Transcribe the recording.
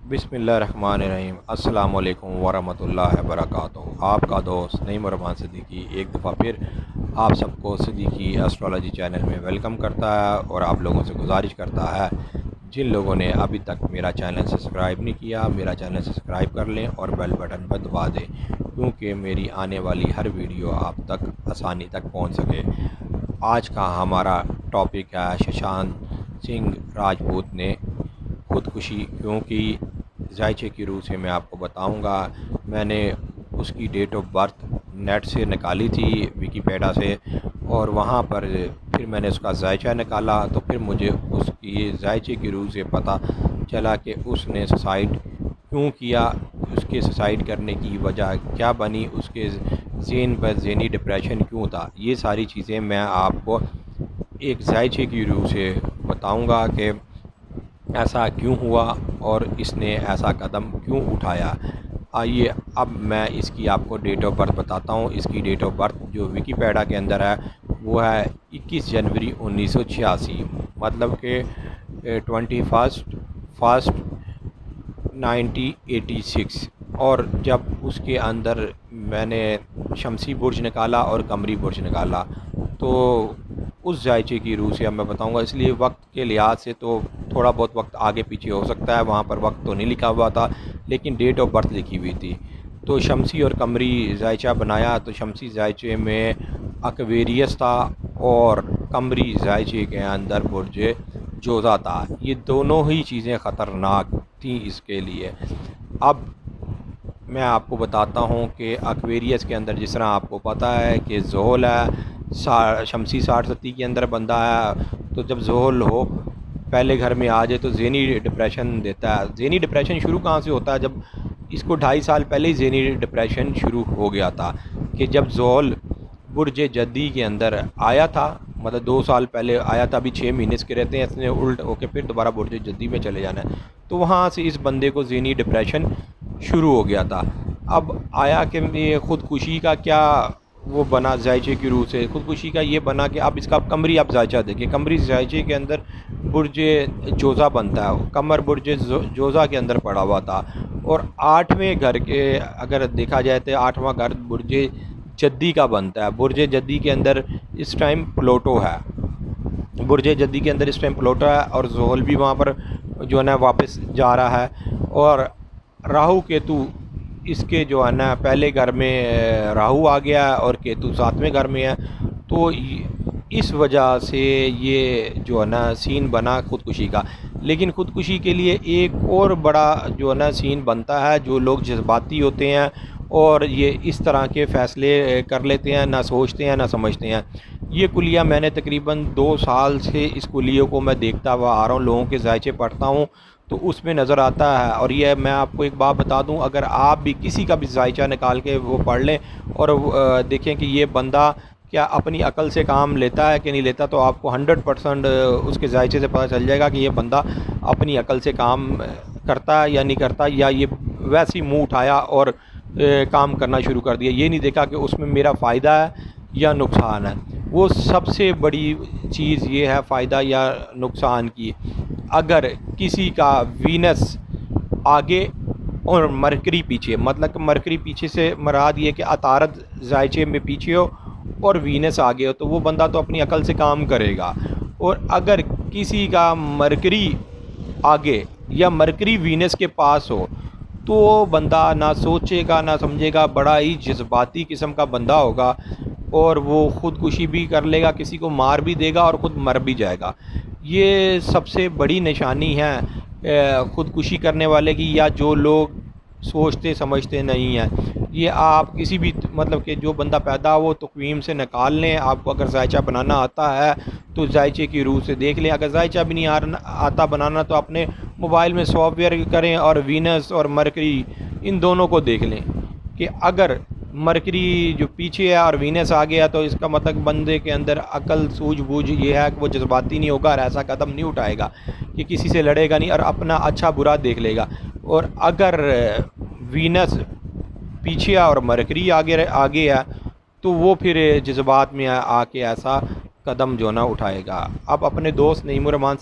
बिस्मिल्लाहिर्रहमानिर्रहीम। अस्सलाम वालेकुम वरहमतुल्लाहि वबरकातुहू। आपका दोस्त नईम रहमान सिद्दीकी एक दफ़ा फिर आप सबको सिद्दीकी एस्ट्रोलॉजी चैनल में वेलकम करता है और आप लोगों से गुजारिश करता है जिन लोगों ने अभी तक मेरा चैनल सब्सक्राइब नहीं किया मेरा चैनल सब्सक्राइब कर लें और बेल बटन पर दबा दें, क्योंकि मेरी आने वाली हर वीडियो आप तक आसानी तक पहुंच सके। आज का हमारा टॉपिक है सुशांत सिंह राजपूत ने खुदकुशी क्यों की। जायचे की रूह से मैं आपको बताऊंगा। मैंने उसकी डेट ऑफ बर्थ नेट से निकाली थी, विकीपीडिया से, और वहाँ पर फिर मैंने उसका जायचा निकाला तो फिर मुझे उसकी जायचे की रूह से पता चला कि उसने सुसाइड क्यों किया, उसके सुसाइड करने की वजह क्या बनी, उसके ज़हन पर ज़हनी डिप्रेशन क्यों था। ये सारी चीज़ें मैं आपको एक जायचे की रूह से बताऊंगा कि ऐसा क्यों हुआ और इसने ऐसा कदम क्यों उठाया। आइए अब मैं इसकी आपको डेट ऑफ बर्थ बताता हूँ। इसकी डेट ऑफ बर्थ जो विकीपीडिया के अंदर है वो है 21 जनवरी 1986, मतलब कि 21 1986। और जब उसके अंदर मैंने शमसी बुर्ज निकाला और कमरी बुर्ज निकाला तो उस जायचे की रूह से अब मैं बताऊंगा। इसलिए वक्त के लिहाज से तो थोड़ा बहुत वक्त आगे पीछे हो सकता है, वहाँ पर वक्त तो नहीं लिखा हुआ था लेकिन डेट ऑफ बर्थ लिखी हुई थी। तो शमसी और कमरी जायचा बनाया तो शमसी जायचे में अक्वेरियस था और कमरी जायचे के अंदर बुर्ज जोज़ा था। ये दोनों ही चीज़ें ख़तरनाक थी इसके लिए। अब मैं आपको बताता हूँ कि एक्वेरियस के अंदर जिस तरह आपको पता है कि ज़ोहल है, शमसी 60 के अंदर बंदा है, तो जब ज़ोहल हो पहले घर में आ जाए तो ज़हनी डिप्रेशन देता है। ज़हनी डिप्रेशन शुरू कहाँ से होता है? जब इसको 2.5 साल पहले ही ज़हनी डिप्रेशन शुरू हो गया था कि जब ज़ोहल बुर्ज जद्दी के अंदर आया था, मतलब 2 साल पहले आया था। अभी 6 महीने इसके रहते हैं, इसने उल्ट होके फिर दोबारा बुर्ज जद्दी में चले जाना है। तो वहाँ से इस बंदे को ज़हनी डिप्रेशन शुरू हो गया था। अब आया कि ये ख़ुदकुशी का क्या वो बना जायचे की रूह से, ख़ुदकुशी का ये बना कि अब इसका कमरी आप जायचा देखिए। कमरी जायचे के अंदर बुर्ज जोज़ा बनता है, कमर बुर्ज जोज़ा के अंदर पड़ा हुआ था। और 8वें घर के अगर देखा जाए तो 8वां घर बुर्ज जद्दी का बनता है। बुर्ज जद्दी के अंदर इस टाइम प्लूटो है, बुर्ज जद्दी के अंदर इस टाइम प्लूटो है और ज़ोहल भी वहाँ पर जो है ना वापस जा रहा है। और राहु केतु इसके जो है ना पहले घर में राहु आ गया है और केतु 7वें घर में है। तो इस वजह से ये जो है ना सीन बना ख़ुदकुशी का। लेकिन ख़ुदकुशी के लिए एक और बड़ा जो है ना सीन बनता है, जो लोग जज्बाती होते हैं और ये इस तरह के फ़ैसले कर लेते हैं, ना सोचते हैं ना समझते हैं। ये कुलिया मैंने तकरीबन 2 साल से इस कुलियों को मैं देखता हुआ आ रहा हूँ, लोगों के जायचे पढ़ता हूँ तो उसमें नज़र आता है। और ये मैं आपको एक बात बता दूं, अगर आप भी किसी का भी जायचा निकाल के वो पढ़ लें और देखें कि ये बंदा क्या अपनी अकल से काम लेता है कि नहीं लेता, तो आपको 100% उसके जायचे से पता चल जाएगा कि ये बंदा अपनी अकल से काम करता है या नहीं करता, या ये वैसे ही मुँह उठाया और काम करना शुरू कर दिया। ये नहीं देखा कि उसमें मेरा फ़ायदा है या नुकसान है। वो सबसे बड़ी चीज़ ये है फ़ायदा या नुकसान की। अगर किसी का वीनस आगे और मरकरी पीछे, मतलब मरकरी पीछे से मराद ये कि अतारद जायचे में पीछे हो और वीनस आगे हो, तो वो बंदा तो अपनी अकल से काम करेगा। और अगर किसी का मरकरी आगे या मरकरी वीनस के पास हो तो वो बंदा ना सोचेगा ना समझेगा, बड़ा ही जज्बाती किस्म का बंदा होगा और वो ख़ुदकुशी भी कर लेगा, किसी को मार भी देगा और ख़ुद मर भी जाएगा। ये सबसे बड़ी निशानी है ख़ुदकुशी करने वाले की, या जो लोग सोचते समझते नहीं हैं। ये आप किसी भी मतलब कि जो बंदा पैदा हो तक़वीम से निकाल लें। आपको अगर जायचा बनाना आता है तो जायचे की रूह से देख लें। अगर जायचा भी नहीं आता बनाना तो अपने मोबाइल में सॉफ्टवेयर करें और वीनस और मरकरी इन दोनों को देख लें कि अगर मरकरी जो पीछे है और वीनस आ गया तो इसका मतलब बंदे के अंदर अकल सूझबूझ ये है कि वो जज्बाती नहीं होगा और ऐसा कदम नहीं उठाएगा कि किसी से लड़ेगा नहीं और अपना अच्छा बुरा देख लेगा। और अगर वीनस पीछे और मरकरी आगे है तो वो फिर जज्बात में आके ऐसा कदम जो ना उठाएगा। अब अपने दोस्त नईम रहमान